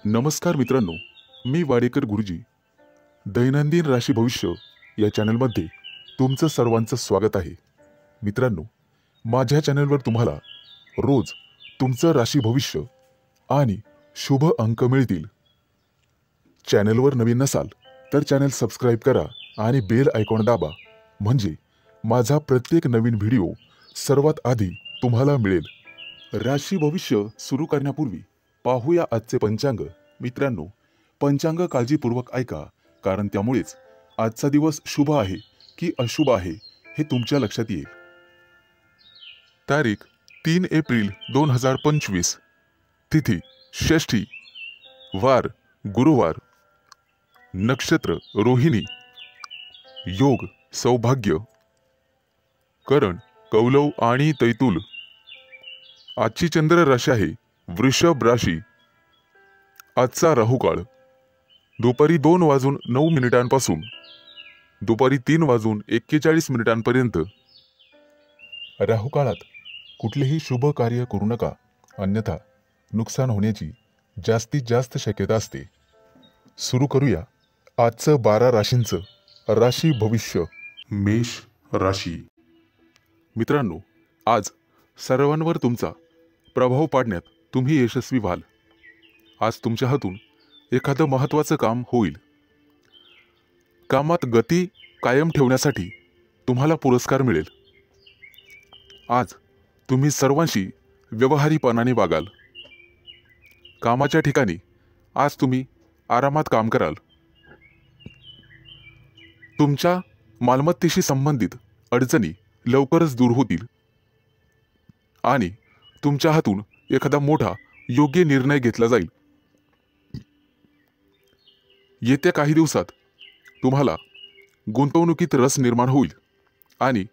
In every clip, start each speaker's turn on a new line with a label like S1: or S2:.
S1: नमस्कार मित्रांनो, मी वाडेकर गुरुजी. दैनंदिन राशी भविष्य या चॅनलमध्ये तुमचं सर्वांचं स्वागत आहे. मित्रांनो, माझ्या चॅनलवर तुम्हाला रोज तुमचं राशी भविष्य आणि शुभ अंक मिळतील. चॅनलवर नवीन नसाल तर चॅनल सबस्क्राईब करा आणि बेल आयकॉन दाबा, म्हणजे माझा प्रत्येक नवीन व्हिडिओ सर्वात आधी तुम्हाला मिळेल. राशी भविष्य सुरू करण्यापूर्वी पाहूया आजचे पंचांग. मित्रांनो, पंचांग काळजीपूर्वक ऐका, कारण त्यामुळेच आजचा दिवस शुभ आहे की अशुभ आहे हे तुमच्या लक्षात येईल. तारीख 3 एप्रिल 2025. तिथी षष्ठी, वार गुरुवार, नक्षत्र रोहिणी, योग सौभाग्य, करण कौलव आणि तैतुल. आजची चंद्र राशी आहे वृषभ राशी. आजचा राहुकाळ दुपारी 2:09 पासून दुपारी 3:41 राहुकाळात कुठलेही शुभ कार्य करू नका, अन्यथा नुकसान होण्याची जास्तीत जास्त शक्यता असते. सुरू करूया आजचं 12 राशींचं राशी भविष्य. मेष राशी. मित्रांनो, आज सर्वांवर तुमचा प्रभाव पाडण्यात तुम्ही यशस्वी व्हाल. आज तुमच्या हातून एखादं महत्त्वाचं काम होईल. कामात गती कायम ठेवण्यासाठी तुम्हाला पुरस्कार मिळेल. आज तुम्ही सर्वांशी व्यवहारीपणाने वागाल. कामाच्या ठिकाणी आज तुम्ही आरामात काम कराल. तुमच्या मालमत्तेशी संबंधित अडचणी लवकरच दूर होतील आणि तुमच्या हातून एखादा मोठा योग्य निर्णय घेतला जाईल. येत्या काही दिवसात तुम्हाला गुंतवणुकीत रस निर्माण होईल आणि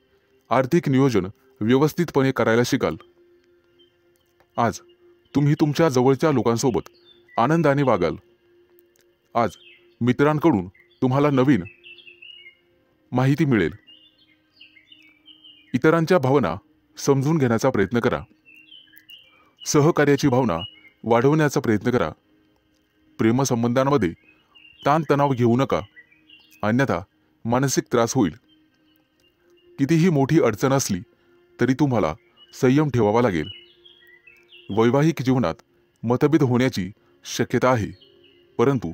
S1: आर्थिक नियोजन व्यवस्थितपणे करायला शिकाल. आज तुम्ही तुमच्या जवळच्या लोकांसोबत आनंदाने वागाल. आज मित्रांकडून तुम्हाला नवीन माहिती मिळेल. इतरांच्या भावना समजून घेण्याचा प्रयत्न करा. सहकार्याची भावना वाढवण्याचा प्रयत्न करा. प्रेमसंबंधांमध्ये ताणतणाव घेऊ नका, अन्यथा मानसिक त्रास होईल. कितीही मोठी अडचण असली तरी तुम्हाला संयम ठेवावा लागेल. वैवाहिक जीवनात मतभेद होण्याची शक्यता आहे, परंतु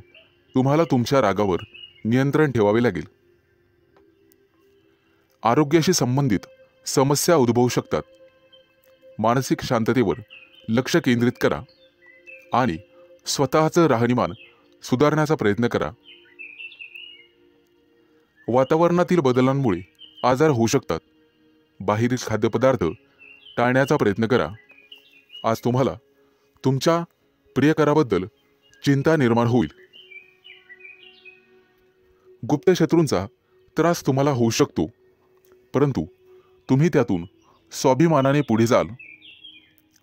S1: तुम्हाला तुमच्या रागावर नियंत्रण ठेवावे लागेल. आरोग्याशी संबंधित समस्या उद्भवू शकतात. मानसिक शांततेवर लक्ष केंद्रित करा आणि स्वतःचं राहणीमान सुधारण्याचा प्रयत्न करा. वातावरणातील बदलांमुळे आजार होऊ शकतात. बाहेरील खाद्यपदार्थ टाळण्याचा प्रयत्न करा. आज तुम्हाला तुमच्या प्रियकराबद्दल चिंता निर्माण होईल. गुप्त शत्रूंचा त्रास तुम्हाला होऊ शकतो, परंतु तुम्ही त्यातून स्वाभिमानाने पुढे जाल.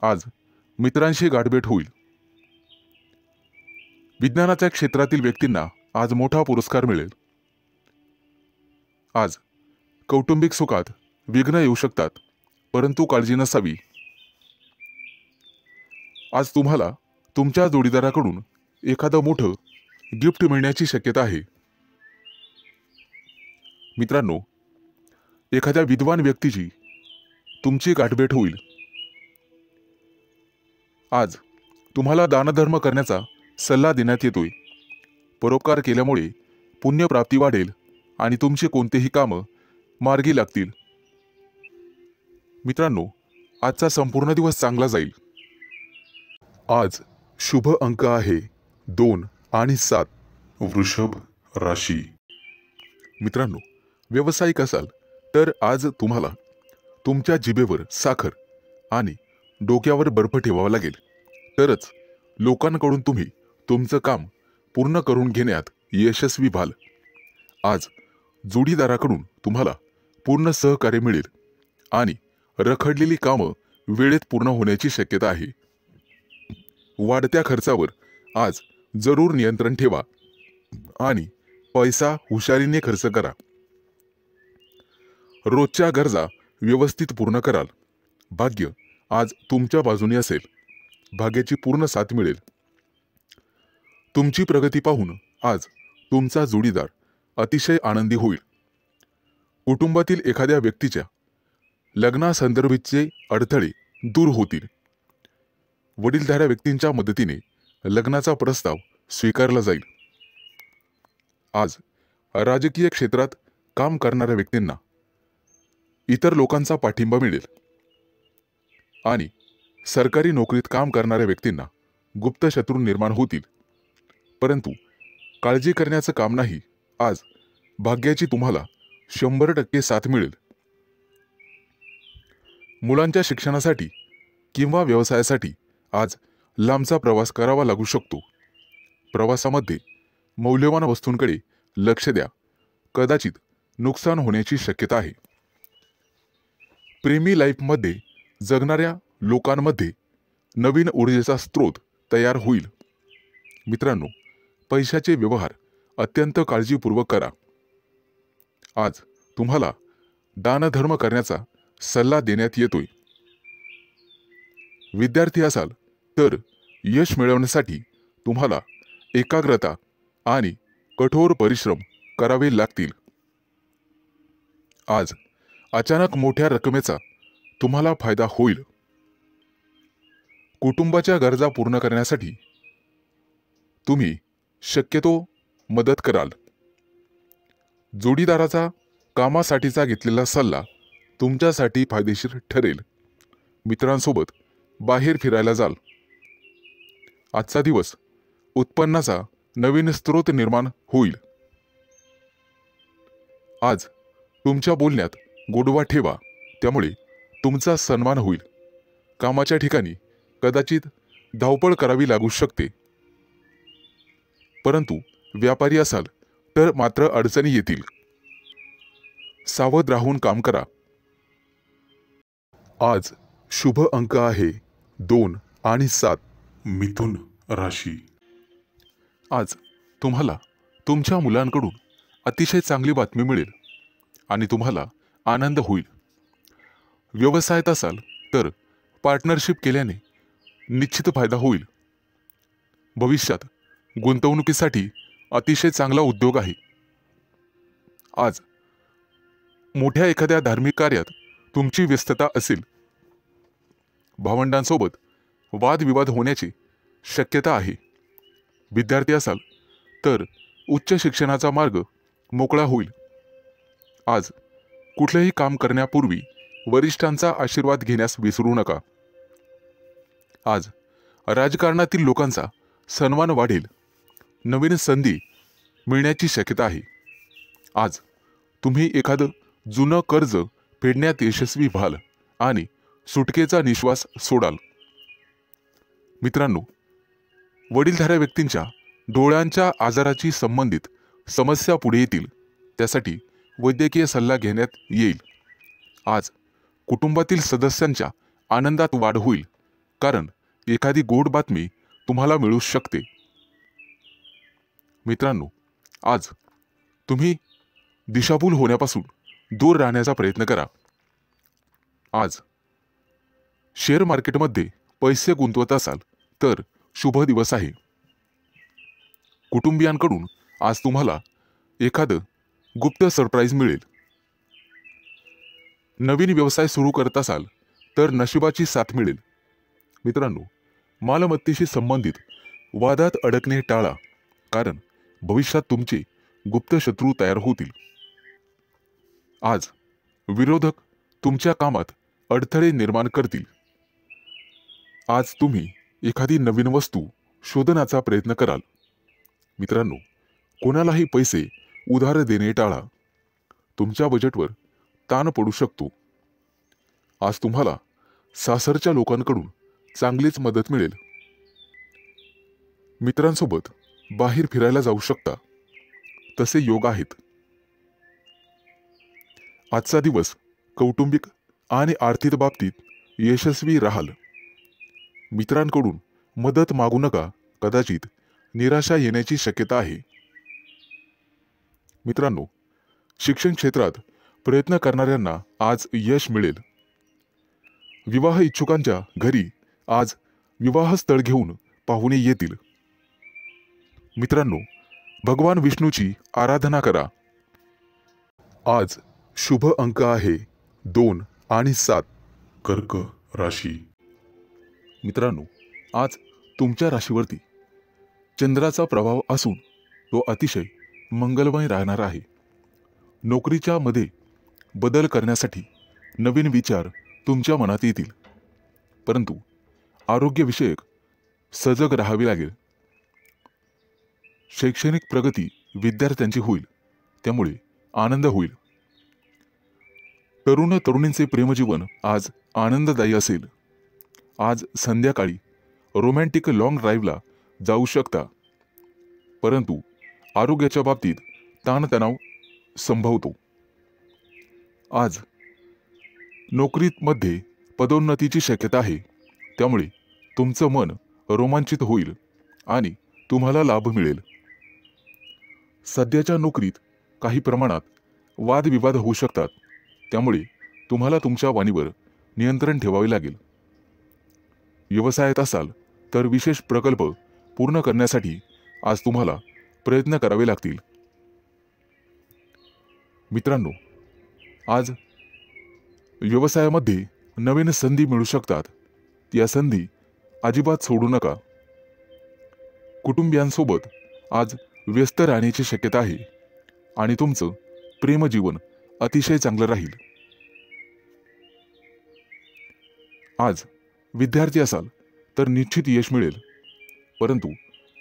S1: आज मित्रांशी गाठभेट होईल. विज्ञानाच्या क्षेत्रातील व्यक्तींना आज मोठा पुरस्कार मिळेल. आज कौटुंबिक सुखात विघ्न येऊ शकतात, परंतु काळजी नसावी. आज तुम्हाला तुमच्या जोडीदाराकडून एखादं मोठं गिफ्ट मिळण्याची शक्यता आहे. मित्रांनो, एखाद्या विद्वान व्यक्तीची तुमची गाठभेट होईल. आज तुम्हाला दानधर्म करण्याचा सल्ला देण्यात येतोय. परोपकार केल्यामुळे पुण्यप्राप्ती वाढेल आणि तुमचे कोणतेही कामं मार्गी लागतील. मित्रांनो, आजचा संपूर्ण दिवस चांगला जाईल. आज शुभ अंक आहे 2 आणि 7. वृषभ राशी. मित्रांनो, व्यावसायिक असाल तर आज तुम्हाला तुमच्या जिभेवर साखर आणि डोक्यावर बर्फ ठेवावा लागेल, तरच लोकांकडून तुम्ही तुमचं काम पूर्ण करून घेण्यात यशस्वी व्हाल. आज जोडीदाराकडून तुम्हाला पूर्ण सहकार्य मिळेल आणि रखडलेली कामं वेळेत पूर्ण होण्याची शक्यता आहे. वाढत्या खर्चावर आज जरूर नियंत्रण ठेवा आणि पैसा हुशारीने खर्च करा. रोजच्या गरजा व्यवस्थित पूर्ण कराल. भाग्य आज तुमच्या बाजूने असेल. भाग्याची पूर्ण साथ मिळेल. तुमची प्रगती पाहून आज तुमचा जोडीदार अतिशय आनंदी होईल. कुटुंबातील एखाद्या व्यक्तीच्या लग्नासंदर्भाचे अडथळे दूर होतील. वडीलधाऱ्या व्यक्तींच्या मदतीने लग्नाचा प्रस्ताव स्वीकारला जाईल. आज राजकीय क्षेत्रात काम करणाऱ्या व्यक्तींना इतर लोकांचा पाठिंबा मिळेल आणि सरकारी नोकरीत काम करणाऱ्या व्यक्तींना गुप्त शत्रू निर्माण होतील. परंतु काळजी करण्याचं काम नाही. आज भाग्याची तुम्हाला 100% साथ मिळेल. मुलांच्या शिक्षणासाठी किंवा व्यवसायासाठी आज लांबचा प्रवास करावा लागू शकतो. प्रवासामध्ये मौल्यवान वस्तूंकडे लक्ष द्या. कदाचित नुकसान होण्याची शक्यता आहे. प्रेमी लाईफमध्ये जगणाऱ्या लोकांमध्ये नवीन ऊर्जेचा स्रोत तयार होईल. मित्रांनो, पैशाचे व्यवहार अत्यंत काळजीपूर्वक करा. आज तुम्हाला दानधर्म करण्याचा सल्ला देण्यात येतोय. विद्यार्थी असाल तर यश मिळवण्यासाठी तुम्हाला एकाग्रता आणि कठोर परिश्रम करावे लागतील. आज अचानक मोठ्या रकमेचा तुम्हाला फायदा होईल. कुटुंबाच्या गरजा पूर्ण करण्यासाठी तुम्ही शक्यतो मदत कराल. जोडीदाराचा कामासाठीचा घेतलेला सल्ला तुमच्यासाठी फायदेशीर ठरेल. मित्रांसोबत बाहेर फिरायला जाल. आजचा दिवस उत्पन्नाचा नवीन स्रोत निर्माण होईल. आज तुमच्या बोलण्यात गोडवा ठेवा, त्यामुळे तुमचा सन्मान होईल. कामाच्या ठिकाणी कदाचित धावपळ करावी लागू शकते, परंतु व्यापारी असाल तर मात्र अडचणी येतील. सावध राहून काम करा. आज शुभ अंक आहे 2 आणि 7. मिथुन राशी. आज तुम्हाला तुमच्या मुलांकडून अतिशय चांगली बातमी मिळेल आणि तुम्हाला आनंद होईल. व्यवसायात असाल तर पार्टनरशिप केल्याने निश्चित फायदा होईल. भविष्यात गुंतवणुकीसाठी अतिशय चांगला उद्योग आहे. आज मोठ्या एखाद्या धार्मिक कार्यात तुमची व्यस्तता असेल. भावंडांसोबत वादविवाद होण्याची शक्यता आहे. विद्यार्थी असाल तर उच्च शिक्षणाचा मार्ग मोकळा होईल. आज कुठलेही काम करण्यापूर्वी वरिष्ठांचा आशीर्वाद घेण्यास विसरू नका. आज राजकारणातील लोकांचा सन्मान वाढेल. नवीन संधी मिळण्याची शक्यता आहे. आज तुम्ही एखादं जुनं कर्ज फेडण्यात यशस्वी व्हाल आणि सुटकेचा निश्वास सोडाल. मित्रांनो, वडीलधाऱ्या व्यक्तींच्या डोळ्यांच्या आजाराची संबंधित समस्या पुढे येतील. त्यासाठी वैद्यकीय सल्ला घेण्यात येईल. आज कुटुंबातील सदस्यांच्या आनंदात वाढ होईल, कारण एखादी गोड बातमी तुम्हाला मिळू शकते. मित्रांनो, आज तुम्ही दिशाभूल होण्यापासून दूर राहण्याचा प्रयत्न करा. आज शेअर मार्केटमध्ये पैसे गुंतवत असाल तर शुभ दिवस आहे. कुटुंबियांकडून आज तुम्हाला एखादं गुप्त सरप्राईज मिळेल. नवीन व्यवसाय सुरू करत असाल तर नशिबाची साथ मिळेल. मित्रांनो, मालमत्तेशी संबंधित वादात अडकणे टाळा, कारण भविष्यात तुमचे गुप्त शत्रू तयार होतील. आज विरोधक तुमच्या कामात अडथळे निर्माण करतील. आज तुम्ही एखादी नवीन वस्तू शोधण्याचा प्रयत्न कराल. मित्रांनो, कोणालाही पैसे उधार देणे टाळा. तुमच्या बजेटवर ताण पडू शकतो. आज तुम्हाला सासरच्या लोकांकडून चांगलीच मदत मिळेल. मित्रांसोबत बाहेर फिरायला जाऊ शकता, तसे योग आहेत. आजचा दिवस कौटुंबिक आणि आर्थिक बाबतीत यशस्वी राहाल. मित्रांकडून मदत मागू नका, कदाचित निराशा येण्याची शक्यता आहे. मित्रांनो, शिक्षण क्षेत्रात प्रयत्न करणाऱ्यांना आज यश मिळेल. विवाह इच्छुकांच्या घरी आज विवाहस्थळ घेऊन पाहुणे येतील. मित्रांनो, भगवान विष्णूची आराधना करा। आज शुभ अंक आहे 2 आणि 7। कर्क राशी। मित्रांनो, आज तुमच्या राशीवरती चंद्राचा प्रभाव असून तो अतिशय मंगलमय राहणार आहे। नोकरीच्या मध्ये बदल करण्यासाठी नवीन विचार तुमच्या मनात येतील, परंतु आरोग्यविषयक सजग राहावे लागेल। शैक्षणिक प्रगती विद्यार्थ्यांची होईल, त्यामुळे आनंद होईल। तरुण तरुणींचे प्रेमजीवन आज आनंददायी असेल। आज संध्याकाळी रोमॅन्टिक लॉंग ड्राईव्हला जाऊ शकता, परंतु आरोग्याच्या बाबतीत ताणतणाव संभवतो। आज नोकरीमध्ये पदोन्नतीची शक्यता आहे, त्यामुळे तुमचं मन रोमांचित होईल आणि तुम्हाला लाभ मिळेल। सध्याच्या नोकरीत काही प्रमाणात वादविवाद होऊ शकतात, त्यामुळे तुम्हाला तुमच्या वाणीवर नियंत्रण ठेवावे लागेल। व्यवसायात असाल तर विशेष प्रकल्प पूर्ण करण्यासाठी आज तुम्हाला प्रयत्न करावे लागतील। मित्रांनो, आज व्यवसायामध्ये नवीन संधी मिळू शकतात, या संधी अजिबात सोडू नका। कुटुंबियांसोबत आज व्यस्त राहण्याची शक्यता आहे आणि तुमचं प्रेमजीवन अतिशय चांगलं राहील। आज विद्यार्थी असाल तर निश्चित यश मिळेल, परंतु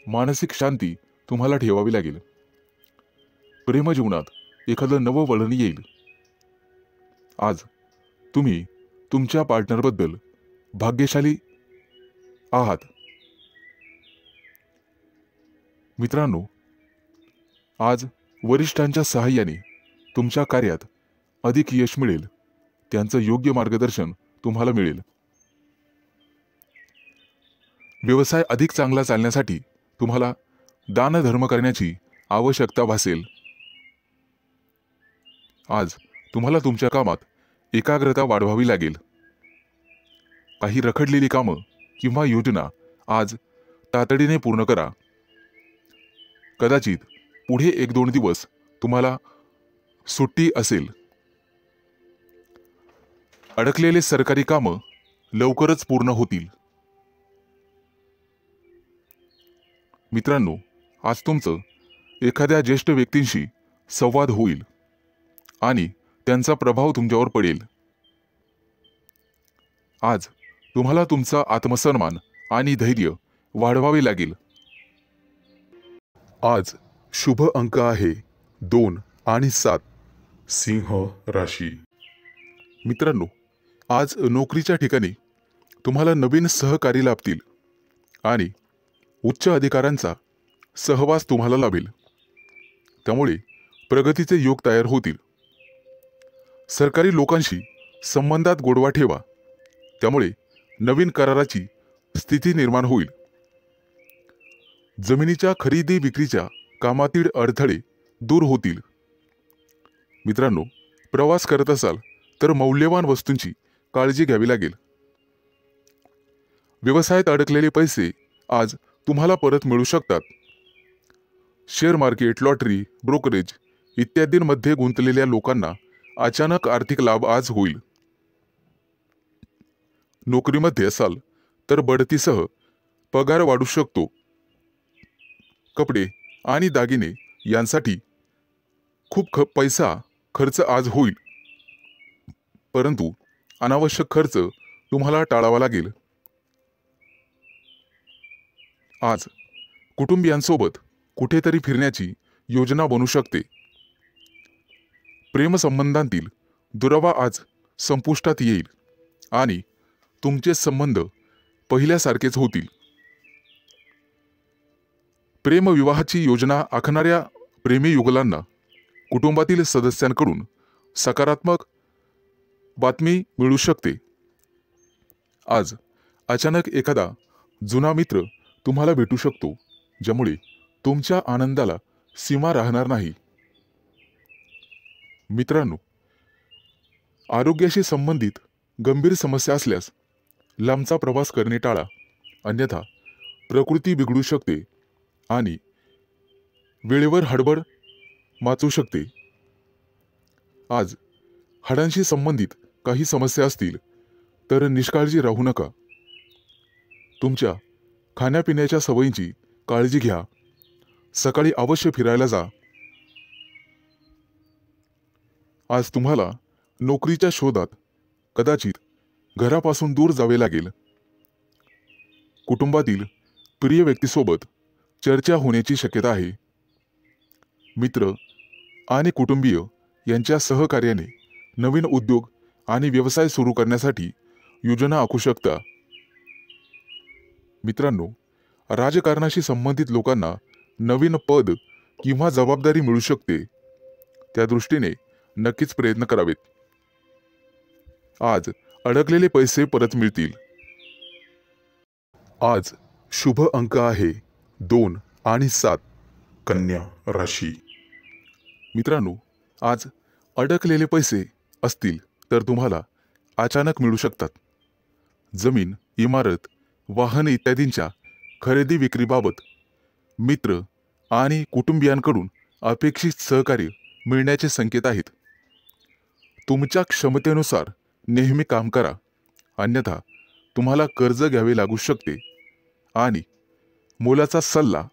S1: मानसिक शांती तुम्हाला ठेवावी लागेल। प्रेमजीवनात एखादं नवं वळण येईल। आज तुम्ही तुमच्या पार्टनरबद्दल भाग्यशाली आहात। मित्रांनो, आज वरिष्ठांच्या सहाय्याने तुमच्या कार्यात अधिक यश मिळेल, त्यांचं योग्य मार्गदर्शन तुम्हाला मिळेल। व्यवसाय अधिक चांगला चालण्यासाठी तुम्हाला दानधर्म करण्याची आवश्यकता भासेल। आज तुम्हाला तुमच्या कामात एकाग्रता वाढवावी लागेल। काही रखडलेली कामं किंवा योजना आज तातडीने पूर्ण करा। कदाचित पुढे 1-2 दिवस तुम्हाला सुट्टी असेल। अडकलेले सरकारी कामं लवकरच पूर्ण होतील। मित्रांनो, आज तुमचं एखाद्या ज्येष्ठ व्यक्तींशी संवाद होईल आणि त्यांचा प्रभाव तुमच्यावर पडेल। आज तुम्हाला तुमचा आत्मसन्मान आणि धैर्य वाढवावे लागेल। आज शुभ अंक आहे 2 आणि 7। सिंह राशी। मित्रांनो, आज नोकरीच्या ठिकाणी तुम्हाला नवीन सहकारी लाभतील आणि उच्च अधिकाऱ्यांचा सहवास तुम्हाला लाभेल, त्यामुळे प्रगतीचे योग तयार होतील। सरकारी लोकांशी संबंधात गोडवा ठेवा, त्यामुळे नवीन कराराची स्थिती निर्माण होईल। जमिनीच्या खरेदी विक्रीच्या कामातील अडथळे दूर होतील। मित्रांनो, प्रवास करत असाल तर मौल्यवान वस्तूंची काळजी घ्यावी लागेल। व्यवसायात अडकलेले पैसे आज तुम्हाला परत मिळू शकतात। शेअर मार्केट, लॉटरी, ब्रोकरेज इत्यादींमध्ये गुंतलेल्या लोकांना अचानक आर्थिक लाभ आज होईल। नोकरीमध्ये असाल तर बढतीसह पगार वाढू शकतो। कपडे आणि दागिने यांसाठी खूप पैसा खर्च आज होईल, परंतु अनावश्यक खर्च तुम्हाला टाळावा लागेल। आज कुटुंबियांसोबत कुठेतरी फिरण्याची योजना बनू शकते। प्रेमसंबंधांतील दुरावा आज संपुष्टात येईल आणि तुमचे संबंध पहिल्यासारखेच होतील। प्रेमविवाहाची योजना आखणाऱ्या प्रेमीयुगलांना कुटुंबातील सदस्यांकडून सकारात्मक बातमी मिळू शकते। आज अचानक एखादा जुना मित्र तुम्हाला भेटू शकतो, ज्यामुळे तुमच्या आनंदाला सीमा राहणार नाही। मित्रांनो, आरोग्याशी संबंधित गंभीर समस्या असल्यास लांबचा प्रवास करणे टाळा, अन्यथा प्रकृती बिघडू शकते आणि वेळेवर हडबड वाचू शकते. आज हाडांशी संबंधित काही समस्या असतील तर निष्काळजी राहू नका. तुमच्या खाण्यापिण्याच्या सवयींची काळजी घ्या. सकाळी अवश्य फिरायला जा. आज तुम्हाला नोकरीच्या शोधात कदाचित घरापासून दूर जावे लागेल. कुटुंबातील प्रिय व्यक्तीसोबत चर्चा होण्याची शक्यता आहे. मित्र आणि कुटुंबीय यांच्या सहकार्याने नवीन उद्योग आणि व्यवसाय सुरू करण्यासाठी योजना आखू शकता. मित्रांनो, राजकारणाशी संबंधित लोकांना नवीन पद किंवा जबाबदारी मिळू शकते. त्या दृष्टीने नक्कीच प्रयत्न करावेत. आज अडकलेले पैसे परत मिळतील. आज शुभ अंक आहे 2 आणि 7. कन्या राशी. मित्रांनो, आज अडकलेले पैसे असतील तर तुम्हाला अचानक मिळू शकतात. जमीन, इमारत, वाहन इत्यादींच्या खरेदी विक्रीबाबत मित्र आणि कुटुंबियांकडून अपेक्षित सहकार्य मिळण्याचे संकेत आहेत. तुमच्या क्षमतेनुसार नेहमी काम करा, अन्यथा तुम्हाला कर्ज घ्यावे लागू शकते. आणि मोलाचा सल्ला,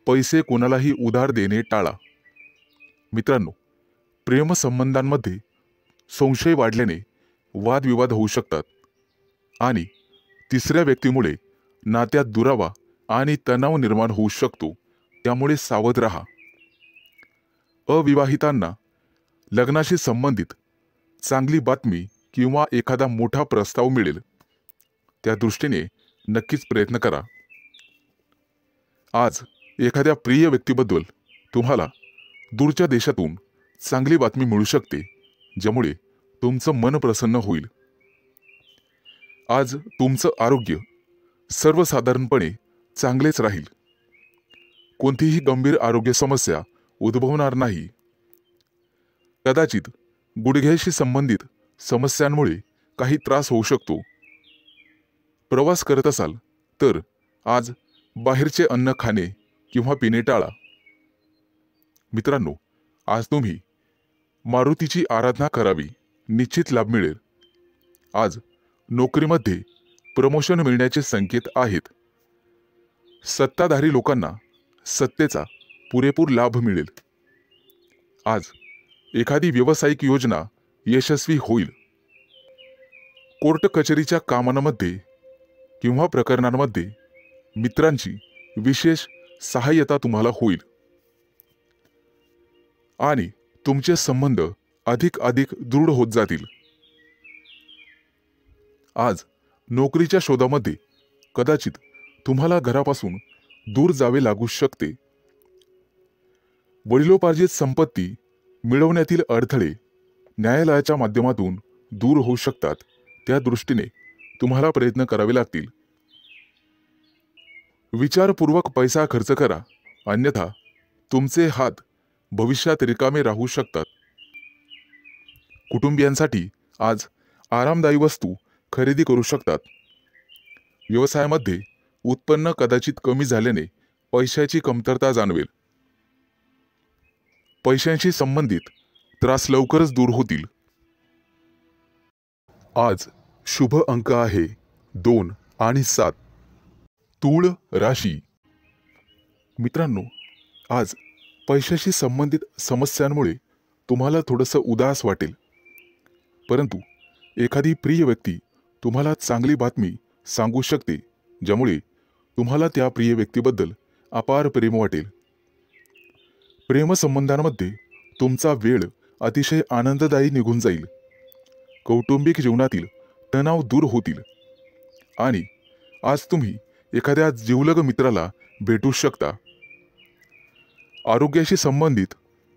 S1: पैसे कोणालाही उधार देणे टाळा. मित्रांनो, प्रेमसंबंधांमध्ये संशय वाढल्याने वादविवाद होऊ शकतात आणि तिसऱ्या व्यक्तीमुळे नात्यात दुरावा आणि तणाव निर्माण होऊ शकतो. त्यामुळे सावध राहा. अविवाहितांना लग्नाशी संबंधित चांगली बातमी किंवा एखादा मोठा प्रस्ताव मिळेल. त्या दृष्टीने नक्कीच प्रयत्न करा. आज एखाद्या प्रिय व्यक्तीबद्दल तुम्हाला दूरच्या देशातून चांगली बातमी मिळू शकते, ज्यामुळे तुमचं मन प्रसन्न होईल. आज तुमचं आरोग्य सर्वसाधारणपणे चांगलेच राहील. कोणतीही गंभीर आरोग्य समस्या उद्भवणार नाही. कदाचित गुडघ्याशी संबंधित समस्यांमुळे काही त्रास होऊ शकतो. प्रवास करत असाल तर आज बाहेरचे अन्न खाणे किंवा पिणे टाळा. मित्रांनो, आज तुम्ही मारुतीची आराधना करावी, निश्चित लाभ मिळेल. आज नोकरीमध्ये प्रमोशन मिळण्याचे संकेत आहेत. सत्ताधारी लोकांना सत्तेचा पुरेपूर लाभ मिळेल. आज एखादी व्यावसायिक योजना यशस्वी होईल. कोर्ट कचेरीच्या कामांमध्ये किंवा प्रकरणांमध्ये मित्रांची विशेष सहाय्यता तुम्हाला होईल आणि तुमचे संबंध अधिक दृढ होत जातील. आज नोकरीच्या शोधामध्ये कदाचित तुम्हाला घरापासून दूर जावे लागू शकते. वडिलोपार्जित संपत्ती मिळवण्यातील अडथळे न्यायालयाच्या माध्यमातून दूर होऊ शकतात. त्या दृष्टीने तुम्हाला प्रयत्न करावे लागतील. विचारपूर्वक पैसा खर्च करा, अन्यथा तुमचे हात भविष्यात रिकामे राहू शकतात. कुटुंबियांसाठी आज आरामदायी वस्तू खरेदी करू शकतात. व्यवसायामध्ये उत्पन्न कदाचित कमी झाल्याने पैशाची कमतरता जाणवेल. पैशांशी संबंधित त्रास लवकरच दूर होतील. आज शुभ अंक आहे 2 आणि 7. तूळ राशी. मित्रांनो, आज पैशाशी संबंधित समस्यांमुळे तुम्हाला थोडंसं उदास वाटेल, परंतु एखादी प्रिय व्यक्ती तुम्हाला चांगली बातमी सांगू शकते, ज्यामुळे तुम्हाला त्या प्रिय व्यक्तीबद्दल अपार प्रेम वाटेल. प्रेमसंबंधांमध्ये तुमचा वेळ अतिशय आनंददायी निघून जाईल. कौटुंबिक जीवनातील तणाव दूर होतील आणि आज तुम्ही एखाद्या जिवलग मित्राला भेटू शकता. आरोग्याशी संबंधित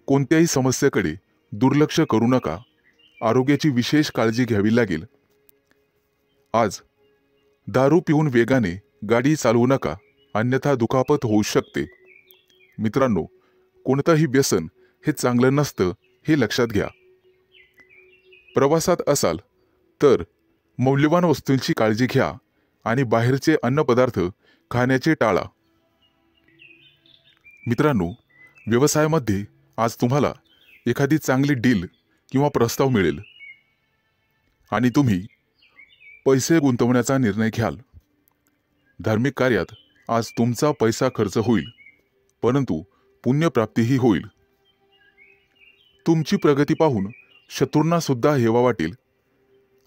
S1: कोणत्याही समस्येकडे दुर्लक्ष करू नका. आरोग्याची विशेष काळजी घ्यावी लागेल. आज दारू पिऊन वेगाने गाडी चालवू नका, अन्यथा दुखापत होऊ शकते. मित्रांनो, कोणतंही व्यसन हे चांगलं नसतं, हे लक्षात घ्या. प्रवासात असाल तर मौल्यवान वस्तूंची काळजी घ्या आणि बाहेरचे अन्नपदार्थ खाण्याचे टाळा. मित्रांनो, व्यवसायामध्ये आज तुम्हाला एखादी चांगली डील किंवा प्रस्ताव मिळेल आणि तुम्ही पैसे गुंतवण्याचा निर्णय घ्याल. धार्मिक कार्यात आज तुमचा पैसा खर्च होईल, परंतु पुण्यप्राप्तीही होईल. तुमची प्रगती पाहून शत्रूंना सुद्धा हेवा वाटेल.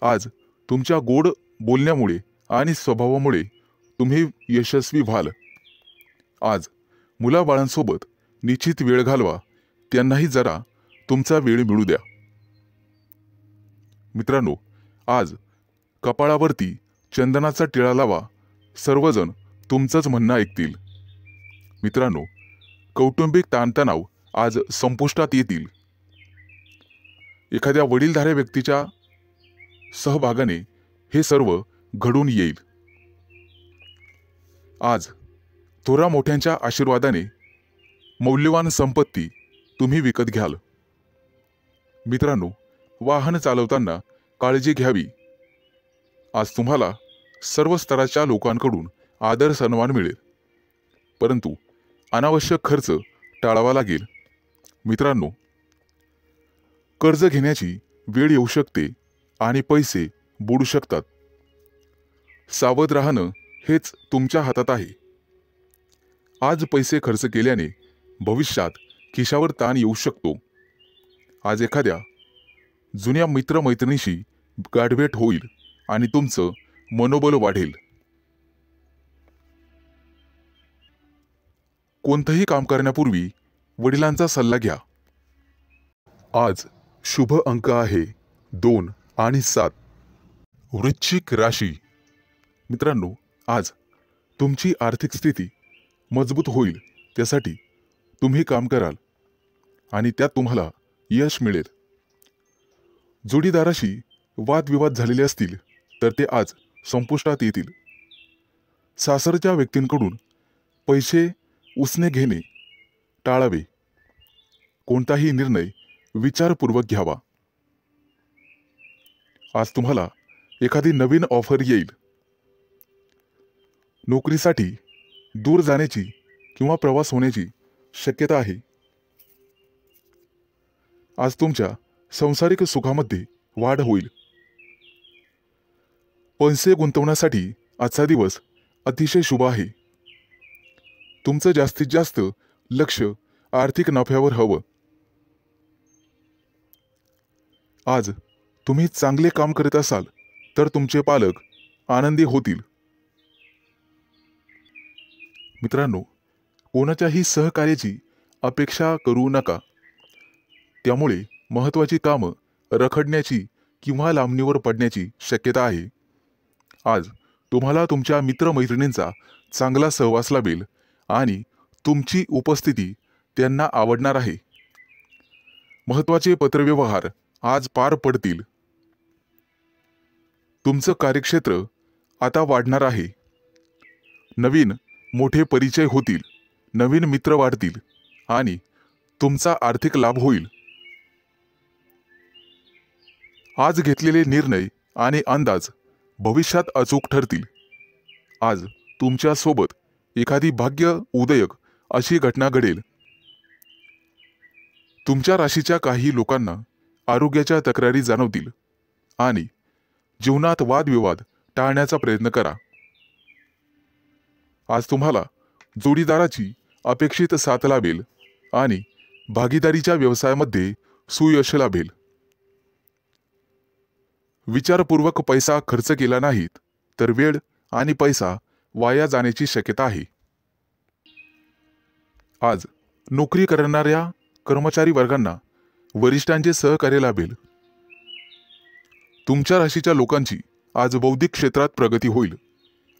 S1: आज तुमच्या गोड बोलण्यामुळे आणि स्वभावामुळे तुम्ही यशस्वी व्हाल. आज मुलाबाळांसोबत निश्चित वेळ घालवा, त्यांनाही जरा तुमचा वेळ मिळू द्या. मित्रांनो, आज कपाळावरती चंदनाचा टिळा लावा, सर्वजण तुमचंच म्हणणं ऐकतील. मित्रांनो, कौटुंबिक ताणतणाव आज संपुष्टात येतील. एखाद्या वडीलधाऱ्या व्यक्तीच्या सहभागाने हे सर्व घडून येईल. आज थोरा मोठ्यांच्या आशीर्वादाने मौल्यवान संपत्ती तुम्ही विकत घ्याल. मित्रांनो, वाहन चालवताना काळजी घ्यावी. आज तुम्हाला सर्व स्तराच्या लोकांकडून आदर सन्मान मिळेल, परंतु अनावश्यक खर्च टाळावा लागेल. मित्रांनो, कर्ज घेण्याची वेळ येऊ शकते आणि पैसे बुडू शकतात. सावध राहणं हेच तुमच्या हातात आहे. आज पैसे खर्च केल्याने भविष्यात खिशावर ताण येऊ शकतो. आज एखाद्या जुन्या मित्रमैत्रिणीशी गाठभेट होईल आणि तुमचं मनोबल वाढेल. कोणतंही काम करण्यापूर्वी वडिलांचा सल्ला घ्या. आज शुभ अंक आहे 2 आणि 7. वृश्चिक राशी. मित्रांनो, आज तुमची आर्थिक स्थिती मजबूत होईल, त्यासाठी तुम्ही काम कराल आणि त्यात तुम्हाला यश मिळेल. जोडीदाराशी वादविवाद झालेले असतील तर ते आज संपुष्टात येतील. सासरच्या व्यक्तींकडून पैसे उसने घेणे टाळावे. कोणताही निर्णय विचारपूर्वक घ्यावा. आज तुम्हाला एखादी नवीन ऑफर येईल. नोकरीसाठी दूर जाण्याची किंवा प्रवास होण्याची शक्यता आहे. आज तुमच्या सांसारिक सुखामध्ये वाढ होईल. पैसे गुंतवण्यासाठी आजचा दिवस अतिशय शुभ आहे. तुमचं जास्तीत जास्त लक्ष आर्थिक नफ्यावर हवं. आज तुम्ही चांगले काम करत असाल तर तुमचे पालक आनंदी होतील. मित्रांनो, कोणाच्याही सहकार्याची अपेक्षा करू नका. त्यामुळे महत्त्वाची कामं रखडण्याची किंवा लांबणीवर पडण्याची शक्यता आहे. आज तुम्हाला तुमच्या मित्रमैत्रिणींचा चांगला सहवास लाभेल आणि तुमची उपस्थिती त्यांना आवडणार आहे. महत्त्वाचे पत्रव्यवहार आज पार पडतील. तुमचं कार्यक्षेत्र आता वाढणार आहे. नवीन मोठे परिचय होतील, नवीन मित्र वाढतील आणि तुमचा आर्थिक लाभ होईल. आज घेतलेले निर्णय आणि अंदाज भविष्यात अचूक ठरतील. आज तुमच्या सोबत एखादी भाग्य उदयक अशी घटना घडेल. तुमच्या राशीच्या काही लोकांना आरोग्याच्या तक्रारी जाणवतील आणि जीवनात वादविवाद टाळण्याचा प्रयत्न करा. आज तुम्हाला जोडीदाराची अपेक्षित साथ लाभेल आणि भागीदारीच्या व्यवसायामध्ये सुयश लाभेल. विचारपूर्वक पैसा खर्च केला नाहीत तर वेळ आणि पैसा वाया जाण्याची शक्यता आहे. आज नोकरी करणाऱ्या कर्मचारी वर्गांना वरिष्ठांचे सहकार्य लाभेल. तुमच्या राशीच्या लोकांची आज बौद्धिक क्षेत्रात प्रगती होईल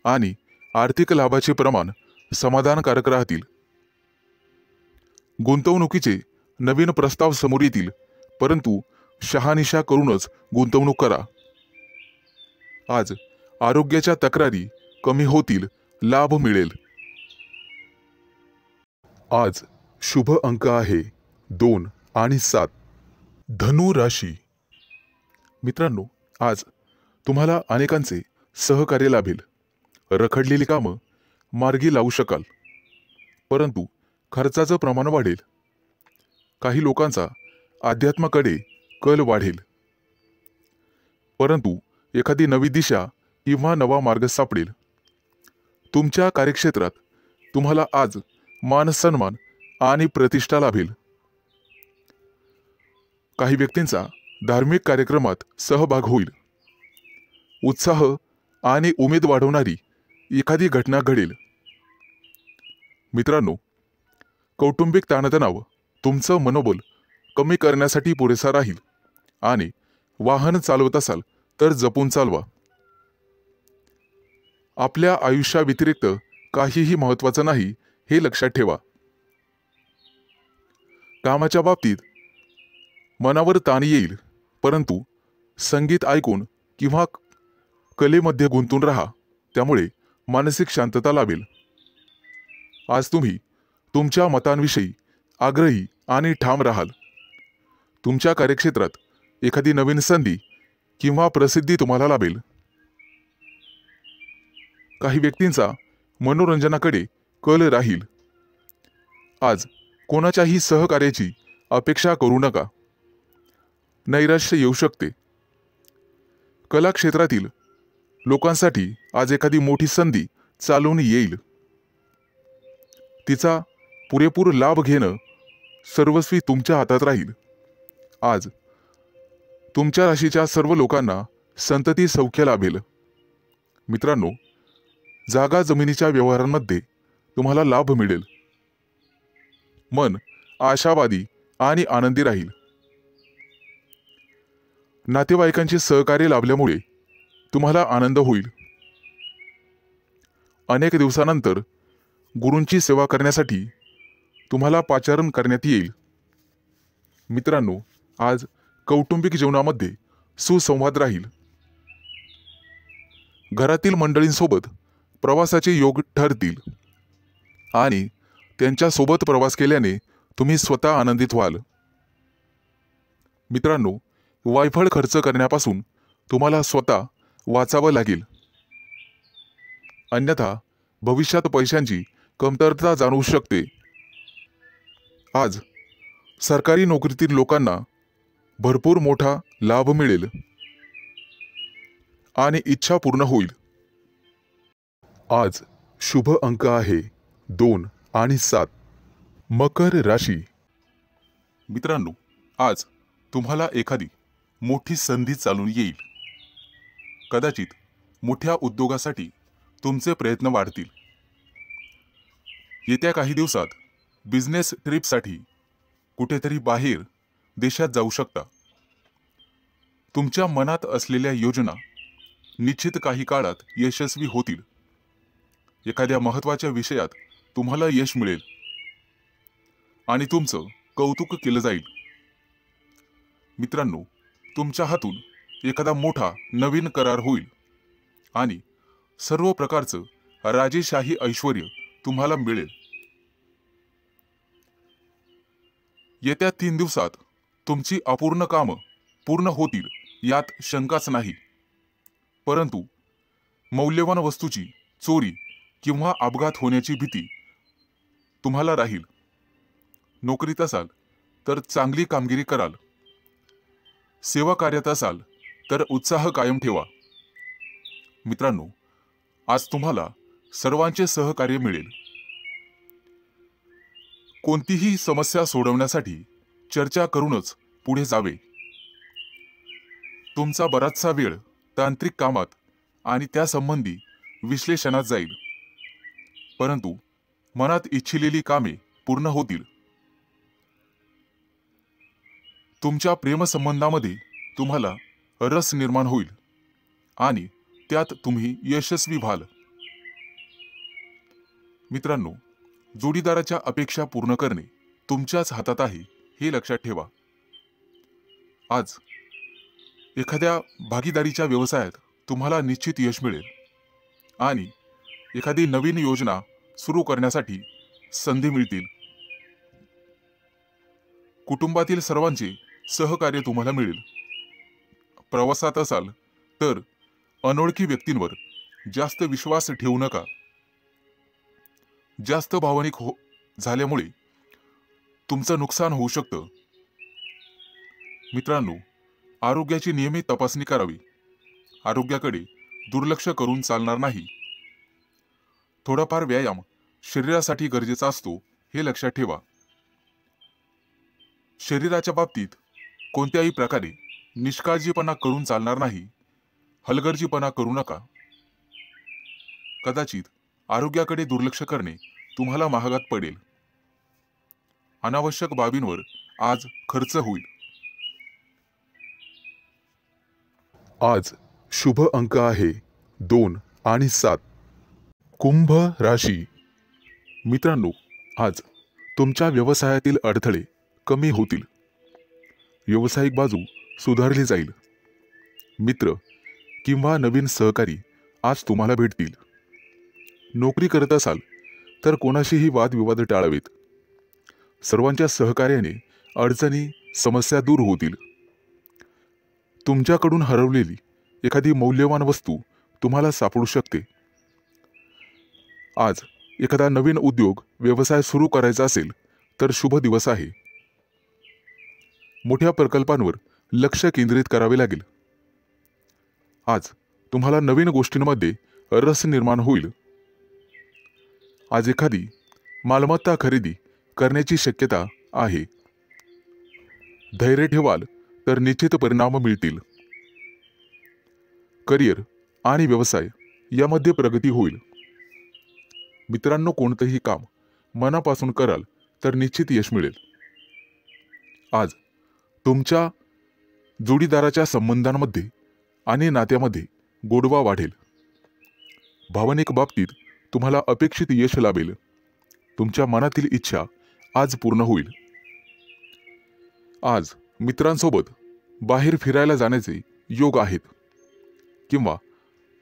S1: आणि आर्थिक लाभाचे प्रमाण समाधानकारक राहतील. गुंतवणुकीचे नवीन प्रस्ताव समोर येतील, परंतु शहानिशा करूनच गुंतवणूक करा. आज आरोग्याच्या तक्रारी कमी होतील, लाभ मिळेल. आज शुभ अंक आहे 2 आणि 7. धनु राशी. मित्रांनो, आज तुम्हाला अनेकांचे सहकार्य लाभेल. रखडलेली कामं मार्गी लावू शकाल, परंतु खर्चाचं प्रमाण वाढेल काही लोकांचा अध्यात्माकडे कल वाढेल, परंतु एखादी नवी दिशा किंवा नवा मार्ग सापडेल. तुमच्या कार्यक्षेत्रात तुम्हाला आज मान सन्मान आणि प्रतिष्ठा लाभेल. काही व्यक्तींचा धार्मिक कार्यक्रमात सहभाग होईल. उत्साह आणि उमेद वाढवणारी एखादी घटना घडेल. मित्रांनो, कौटुंबिक ताणतणाव तुमचं मनोबल कमी करण्यासाठी पुरेसा राहील आणि वाहन चालवत असाल तर जपून चालवा. आपल्या आयुष्याव्यतिरिक्त काहीही महत्त्वाचं नाही हे लक्षात ठेवा. कामाच्या बाबतीत मनावर ताण येईल, परंतु संगीत ऐकून किंवा कलेमध्ये गुंतून राहा, त्यामुळे मानसिक शांतता लाभेल. आज तुम्ही तुमच्या मतांविषयी आग्रही आणि ठाम राहाल. तुमच्या कार्यक्षेत्रात एखादी नवीन संधी किंवा प्रसिद्धी तुम्हाला लाभेल. काही व्यक्तींचा मनोरंजनाकडे कल राहील. आज कोणाच्याही सहकार्याची अपेक्षा करू नका. नैराश्य येऊ शकते. कला क्षेत्रातील लोकांसाठी आज एखादी मोठी संधी चालून येईल. तिचा पुरेपूर लाभ घेणं सर्वस्वी तुमच्या हातात राहील. आज तुमच्या राशीच्या सर्व लोकांना संतती सौख्य लाभेल. मित्रांनो, जागा जमिनीच्या व्यवहारांमध्ये तुम्हाला लाभ मिळेल. मन आशावादी आणि आनंदी राहील. नातेवाईकांचे सहकार्य लाभल्यामुळे तुम्हाला आनंद होईल. अनेक दिवसानंतर गुरूंची सेवा करण्यासाठी तुम्हाला पाचारण करण्यात येईल. मित्रांनो, आज कौटुंबिक जीवनामध्ये सुसंवाद राहील. घरातील मंडळींसोबत प्रवासाचे योग ठरतील आणि त्यांच्यासोबत प्रवास केल्याने तुम्ही स्वतः आनंदित व्हाल. मित्रांनो, वायफळ खर्च करण्यापासून तुम्हाला स्वतः वाचावं लागेल, अन्यथा भविष्यात पैशांची कमतरता जाणवू शकते. आज सरकारी नोकरीतील लोकांना भरपूर मोठा लाभ मिळेल आणि इच्छा पूर्ण होईल. आज शुभ अंक आहे 2 आणि 7. मकर राशी. मित्रांनो, आज तुम्हाला एखादी मोठी संधी चालून येईल. कदाचित मोठ्या उद्योगासाठी तुमचे प्रयत्न वाढतील. येत्या काही दिवसात बिझनेस ट्रिपसाठी कुठेतरी बाहेर देशात जाऊ शकता. तुमच्या मनात असलेल्या योजना निश्चित काही काळात यशस्वी होतील. एखाद्या महत्त्वाच्या विषयात तुम्हाला यश मिळेल आणि तुमचं कौतुक केलं जाईल. मित्रांनो, तुमच्या हातून एखादा मोठा नवीन करार होईल आणि सर्व प्रकारचं राजेशाही ऐश्वर्य तुम्हाला मिळेल. येत्या 3 दिवसात तुमची अपूर्ण कामं पूर्ण होतील यात शंकाच नाही, परंतु मौल्यवान वस्तूची चोरी किंवा अपघात होण्याची भीती तुम्हाला राहील. नोकरीत असाल तर चांगली कामगिरी कराल. सेवा कार्यात असाल तर उत्साह कायम ठेवा. मित्रांनो, आज तुम्हाला सर्वांचे सहकार्य मिळेल. कोणतीही समस्या सोडवण्यासाठी चर्चा करूनच पुढे जावे. तुमचा बराचसा वेळ तांत्रिक कामात आणि त्यासंबंधी विश्लेषणात जाईल, परंतु मनात इच्छिलेली कामे पूर्ण होतील. तुमच्या प्रेमसंबंधामध्ये तुम्हाला रस निर्माण होईल आणि त्यात तुम्ही यशस्वी व्हाल. मित्रांनो, जोडीदाराच्या अपेक्षा पूर्ण करणे तुमच्याच हातात आहे हे लक्षात ठेवा. आज एखाद्या भागीदारीच्या व्यवसायात तुम्हाला निश्चित यश मिळेल आणि एखादी नवीन योजना सुरू करण्यासाठी संधी मिळतील. कुटुंबातील सर्वांचे सहकार्य तुम्हाला मिळेल. प्रवासात असाल तर अनोळखी व्यक्तींवर जास्त विश्वास ठेवू नका. जास्त भावनिक झाल्यामुळे तुमचं नुकसान होऊ शकतं. मित्रांनो, आरोग्याची नियमित तपासणी करावी. आरोग्याकडे दुर्लक्ष करून चालणार नाही. थोडाफार व्यायाम शरीरासाठी गरजेचा असतो हे लक्षात ठेवा. शरीराच्या बाबतीत कोणत्याही प्रकारे निष्काळजीपणा करून चालणार नाही. हलगर्जीपणा करू नका. कदाचित आरोग्याकडे दुर्लक्ष करणे तुम्हाला महागात पडेल. अनावश्यक बाबींवर आज खर्च होईल. आज शुभ अंक आहे 2 आणि 7. कुंभ राशी. मित्रांनो, आज तुमच्या व्यवसायातील अडथळे कमी होतील. व्यावसायिक बाजू सुधारली जाईल. मित्र किंवा नवीन सहकारी आज तुम्हाला भेटतील. नोकरी करत असाल तर कोणाशीही वादविवाद टाळावेत. सर्वांच्या सहकार्याने अडचणी समस्या दूर होतील. तुमच्याकडून हरवलेली एखादी मौल्यवान वस्तू तुम्हाला सापडू शकते. आज एखादा नवीन उद्योग व्यवसाय सुरू करायचा असेल तर शुभ दिवस आहे. मोठ्या प्रकल्पांवर लक्ष केंद्रित करावे लागेल. आज तुम्हाला नवीन गोष्टींमध्ये रस निर्माण होईल. आज एखादी मालमत्ता खरेदी करण्याची शक्यता आहे. धैर्य ठेवाल तर निश्चित परिणाम मिळतील. करिअर आणि व्यवसाय यामध्ये प्रगती होईल. मित्रांनो, कोणतेही काम मनापासून कराल तर निश्चित यश मिळेल. आज तुमच्या जोडीदाराच्या संबंधांमध्ये आणि नात्यामध्ये गोडवा वाढेल. भावनिक बाबतीत तुम्हाला अपेक्षित यश लाभेल. तुमच्या मनातील इच्छा आज पूर्ण होईल. आज मित्रांसोबत बाहेर फिरायला जाण्याचे योग आहेत किंवा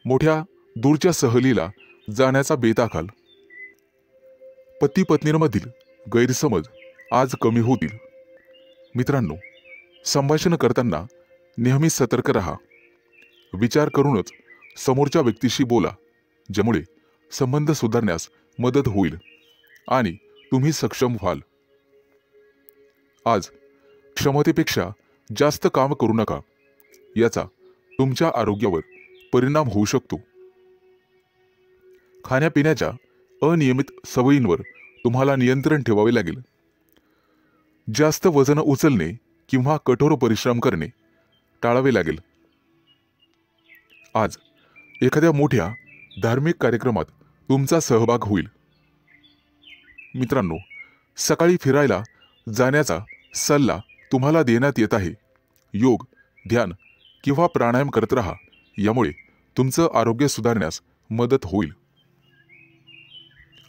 S1: मोठ्या दूरच्या सहलीला जाण्याचा बेत आखाल. पती पत्नींमधील गैरसमज आज कमी होतील. मित्रांनो, संभाषण करताना नेहमी सतर्क राहा. विचार करूनच समोरच्या व्यक्तीशी बोला, ज्यामुळे संबंध सुधारण्यास मदत होईल आणि तुम्ही सक्षम व्हाल. आज क्षमतेपेक्षा जास्त काम करू नका. याचा तुमच्या आरोग्यावर परिणाम होऊ शकतो. खाण्यापिण्याच्या अनियमित सवयींवर तुम्हाला नियंत्रण ठेवावे लागेल. जास्त वजन उचलणे किंवा कठोर परिश्रम करणे टाळावे लागेल. आज एखाद्या मोठ्या धार्मिक कार्यक्रमात तुमचा सहभाग होईल. मित्रांनो, सकाळी फिरायला जाण्याचा सल्ला तुम्हाला देण्यात येत आहे. योग, ध्यान किंवा प्राणायाम करत राहा. यामुळे तुमचं आरोग्य सुधारण्यास मदत होईल.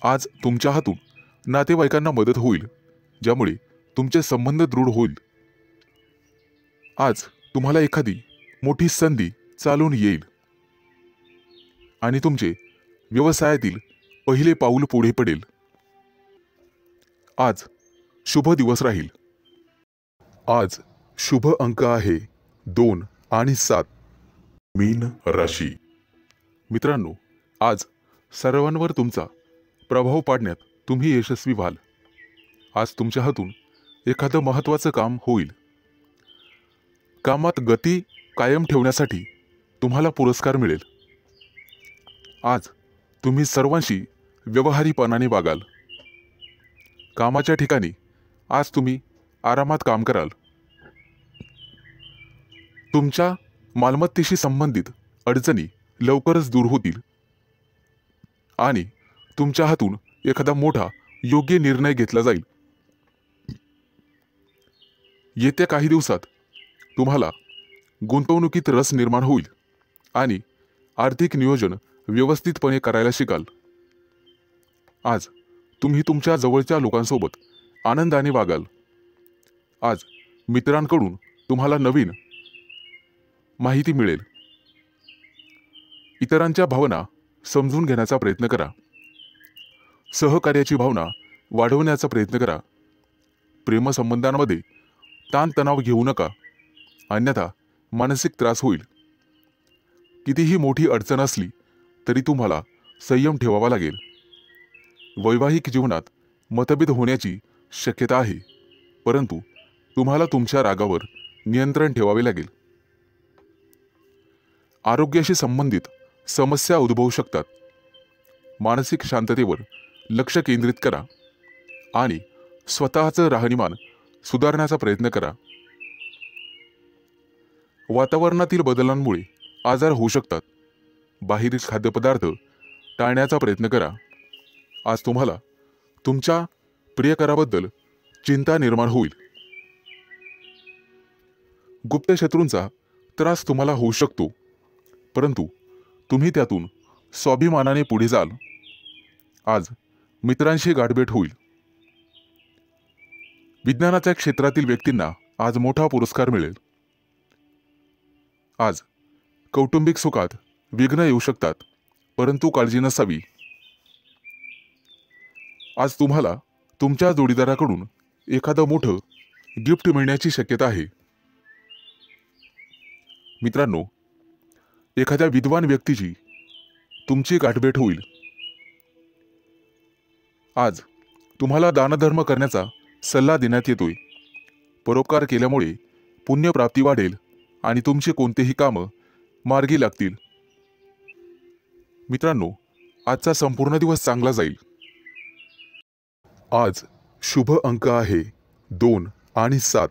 S1: आज तुमच्या हातून नातेवाईकांना मदत होईल, ज्यामुळे तुमचे संबंध दृढ होईल. आज तुम्हाला एखादी मोठी संधी चालून येईल आणि तुमचे व्यवसायातील पहिले पाऊल पुढे पडेल. आज शुभ दिवस राहील. आज शुभ अंक आहे 2 आणि 7. मीन राशी. मित्रांनो, आज सर्वांवर तुमचा प्रभाव पाडण्यात तुम्ही यशस्वी व्हाल. आज तुमच्या हातून एखादं महत्त्वाचं काम होईल. कामात गती कायम ठेवण्यासाठी तुम्हाला पुरस्कार मिळेल. आज तुम्ही सर्वांशी व्यवहारीपणाने वागाल. कामाच्या ठिकाणी आज तुम्ही आरामात काम कराल. तुमच्या मालमत्तेशी संबंधित अडचणी लवकरच दूर होतील आणि तुमच्या हातून एखादा मोठा योग्य निर्णय घेतला जाईल. येत्या काही दिवसात तुम्हाला गुंतवणुकीत रस निर्माण होईल आणि आर्थिक नियोजन व्यवस्थितपणे करायला शिकाल. आज तुम्ही तुमच्या जवळच्या लोकांसोबत आनंदाने वागाल. आज मित्रांकडून तुम्हाला नवीन माहिती मिळेल. इतरांच्या भावना समजून घेण्याचा प्रयत्न करा. सहकार्याची भावना वाढवण्याचा प्रयत्न करा. प्रेमसंबंधांमध्ये ताणतणाव घेऊ नका, अन्यथा मानसिक त्रास होईल. कितीही मोठी अडचण असली तरी तुम्हाला संयम ठेवावा लागेल. वैवाहिक जीवनात मतभेद होण्याची शक्यता आहे, परंतु तुम्हाला तुमच्या रागावर नियंत्रण ठेवावे लागेल. आरोग्याशी संबंधित समस्या उद्भवू शकतात. मानसिक शांततेवर लक्ष केंद्रित करा आणि स्वतःचं राहणीमान सुधारण्याचा प्रयत्न करा. वातावरणातील बदलांमुळे आजार होऊ शकतात. बाहेरील खाद्यपदार्थ टाळण्याचा प्रयत्न करा. आज तुम्हाला तुमच्या प्रियकराबद्दल चिंता निर्माण होईल. गुप्त शत्रूंचा त्रास तुम्हाला होऊ शकतो, परंतु तुम्ही त्यातून स्वाभिमानाने पुढे जाल. आज मित्रांशी गाठभेट होईल. विज्ञानाच्या क्षेत्रातील व्यक्तींना आज मोठा पुरस्कार मिळेल. आज कौटुंबिक सुखात विघ्न येऊ शकतात, परंतु काळजी नसावी. आज तुम्हाला तुमच्या जोडीदाराकडून एखादं मोठं गिफ्ट मिळण्याची शक्यता आहे. मित्रांनो, एखाद्या विद्वान व्यक्तीची तुमची गाठभेट होईल. आज तुम्हाला दानधर्म करण्याचा सल्ला देण्यात येतोय. परोपकार केल्यामुळे पुण्यप्राप्ती वाढेल आणि तुमची कोणतेही कामं मार्गी लागतील. मित्रांनो, आजचा संपूर्ण दिवस चांगला जाईल. आज शुभ अंक आहे 2 आणि 7.